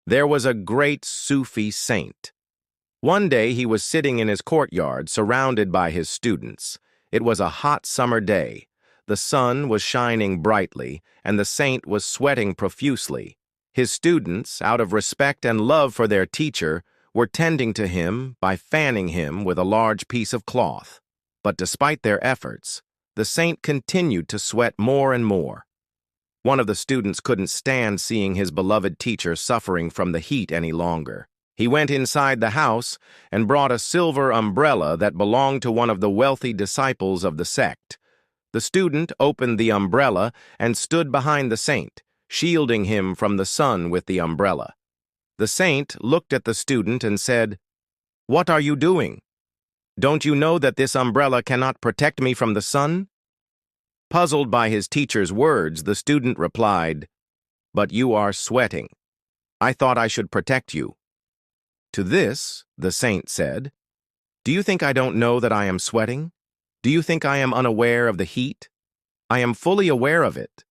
There was a great Sufi saint. One day he was sitting in his courtyard surrounded by his students. It was a hot summer day. The sun was shining brightly, and the saint was sweating profusely. His students, out of respect and love for their teacher, were tending to him by fanning him with a large piece of cloth. But despite their efforts, the saint continued to sweat more and more. One of the students couldn't stand seeing his beloved teacher suffering from the heat any longer. He went inside the house and brought a silver umbrella that belonged to one of the wealthy disciples of the sect. The student opened the umbrella and stood behind the saint, shielding him from the sun with the umbrella. The saint looked at the student and said, "What are you doing? Don't you know that this umbrella cannot protect me from the sun?" Puzzled by his teacher's words, the student replied, "But you are sweating. I thought I should protect you." To this, the saint said, "Do you think I don't know that I am sweating? Do you think I am unaware of the heat? I am fully aware of it.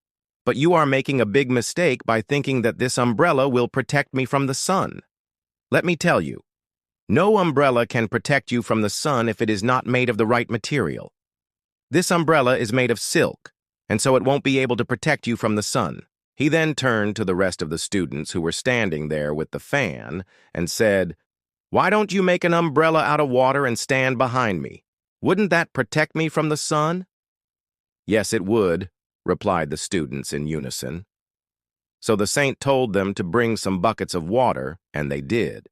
But you are making a big mistake by thinking that this umbrella will protect me from the sun. Let me tell you, no umbrella can protect you from the sun if it is not made of the right material. This umbrella is made of silk, and so it won't be able to protect you from the sun." He then turned to the rest of the students who were standing there with the fan and said, "Why don't you make an umbrella out of water and stand behind me? Wouldn't that protect me from the sun?" "Yes, it would," replied the students in unison. So the saint told them to bring some buckets of water, and they did.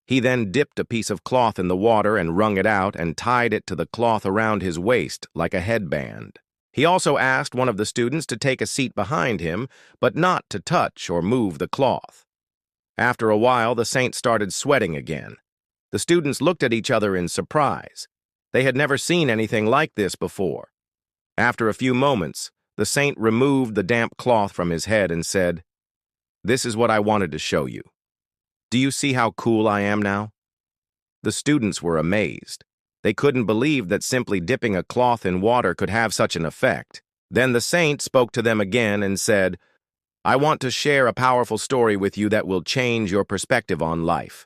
He then dipped a piece of cloth in the water and wrung it out and tied it to the cloth around his waist like a headband. He also asked one of the students to take a seat behind him, but not to touch or move the cloth. After a while, the saint started sweating again. The students looked at each other in surprise. They had never seen anything like this before. After a few moments, the saint removed the damp cloth from his head and said, "This is what I wanted to show you. Do you see how cool I am now?" The students were amazed. They couldn't believe that simply dipping a cloth in water could have such an effect. Then the saint spoke to them again and said, "I want to share a powerful story with you that will change your perspective on life.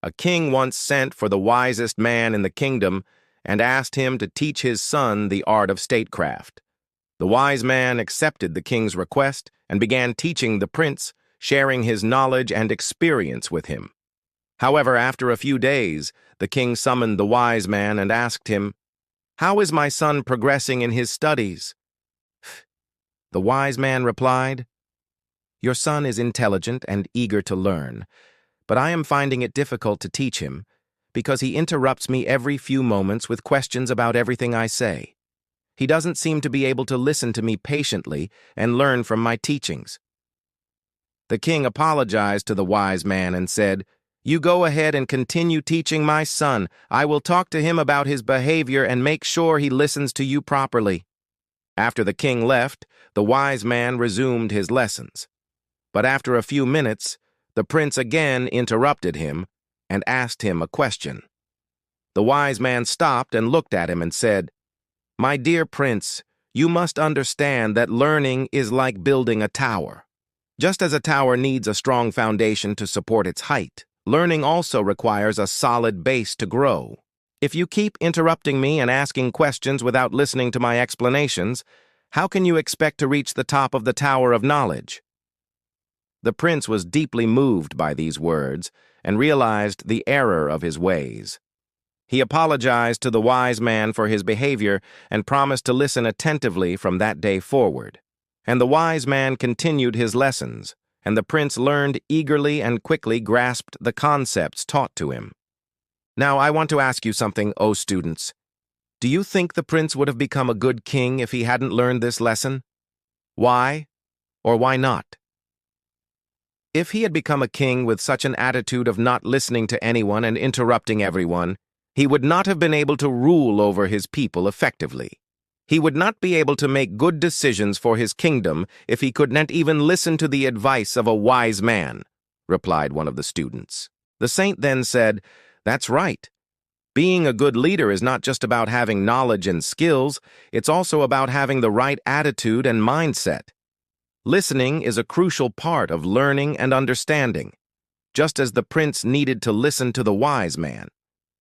A king once sent for the wisest man in the kingdom and asked him to teach his son the art of statecraft. The wise man accepted the king's request and began teaching the prince, sharing his knowledge and experience with him. However, after a few days, the king summoned the wise man and asked him, 'How is my son progressing in his studies?' The wise man replied, 'Your son is intelligent and eager to learn, but I am finding it difficult to teach him because he interrupts me every few moments with questions about everything I say. He doesn't seem to be able to listen to me patiently and learn from my teachings.' The king apologized to the wise man and said, 'You go ahead and continue teaching my son. I will talk to him about his behavior and make sure he listens to you properly.' After the king left, the wise man resumed his lessons. But after a few minutes, the prince again interrupted him and asked him a question. The wise man stopped and looked at him and said, 'My dear prince, you must understand that learning is like building a tower. Just as a tower needs a strong foundation to support its height, learning also requires a solid base to grow. If you keep interrupting me and asking questions without listening to my explanations, how can you expect to reach the top of the tower of knowledge?' The prince was deeply moved by these words and realized the error of his ways. He apologized to the wise man for his behavior and promised to listen attentively from that day forward. And the wise man continued his lessons, and the prince learned eagerly and quickly grasped the concepts taught to him. Now, I want to ask you something, O students. Do you think the prince would have become a good king if he hadn't learned this lesson? Why, or why not? If he had become a king with such an attitude of not listening to anyone and interrupting everyone, he would not have been able to rule over his people effectively. He would not be able to make good decisions for his kingdom if he could not even listen to the advice of a wise man," replied one of the students. The saint then said, "That's right. Being a good leader is not just about having knowledge and skills, it's also about having the right attitude and mindset. Listening is a crucial part of learning and understanding. just as the prince needed to listen to the wise man.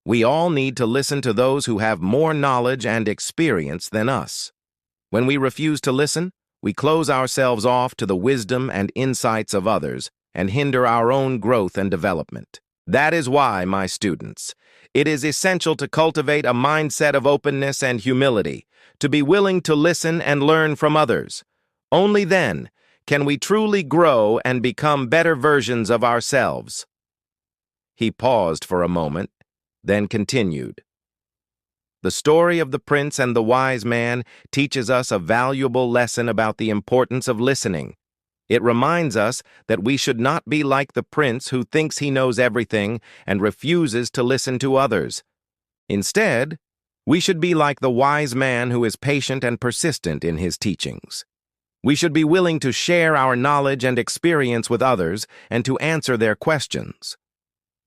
We all need to listen to those who have more knowledge and experience than us. When we refuse to listen, we close ourselves off to the wisdom and insights of others and hinder our own growth and development. That is why, my students, it is essential to cultivate a mindset of openness and humility, to be willing to listen and learn from others. Only then can we truly grow and become better versions of ourselves. He paused for a moment, then continued. The story of the prince and the wise man teaches us a valuable lesson about the importance of listening. It reminds us that we should not be like the prince who thinks he knows everything and refuses to listen to others. Instead, we should be like the wise man who is patient and persistent in his teachings. We should be willing to share our knowledge and experience with others and to answer their questions.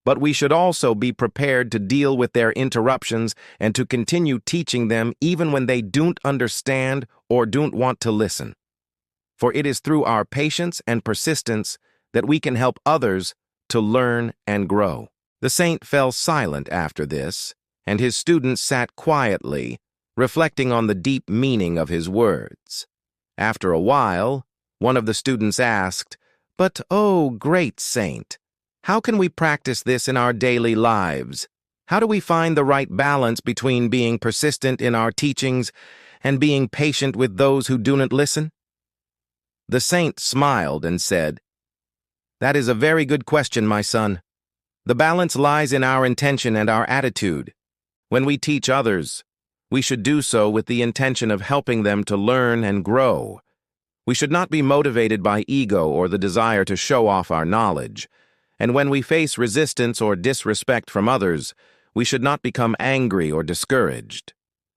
But we should also be prepared to deal with their interruptions and to continue teaching them even when they don't understand or don't want to listen. For it is through our patience and persistence that we can help others to learn and grow. The saint fell silent after this, and his students sat quietly, reflecting on the deep meaning of his words. After a while, one of the students asked, "But, oh, great saint, how can we practice this in our daily lives? How do we find the right balance between being persistent in our teachings and being patient with those who do not listen?" The saint smiled and said, "That is a very good question, my son. The balance lies in our intention and our attitude. When we teach others, we should do so with the intention of helping them to learn and grow. We should not be motivated by ego or the desire to show off our knowledge. And when we face resistance or disrespect from others, we should not become angry or discouraged.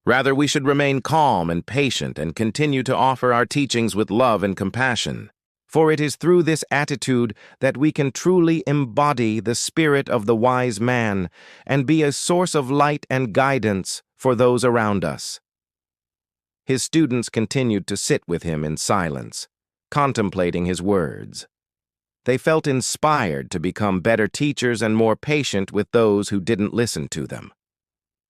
Rather, we should remain calm and patient and continue to offer our teachings with love and compassion. For it is through this attitude that we can truly embody the spirit of the wise man and be a source of light and guidance for those around us." His students continued to sit with him in silence, contemplating his words. They felt inspired to become better teachers and more patient with those who didn't listen to them.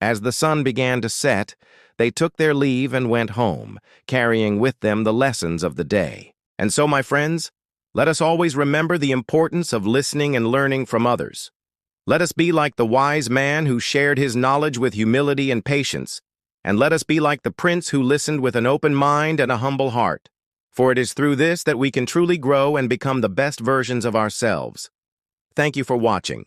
As the sun began to set, they took their leave and went home, carrying with them the lessons of the day. And so, my friends, let us always remember the importance of listening and learning from others. Let us be like the wise man who shared his knowledge with humility and patience, and let us be like the prince who listened with an open mind and a humble heart. For it is through this that we can truly grow and become the best versions of ourselves. Thank you for watching.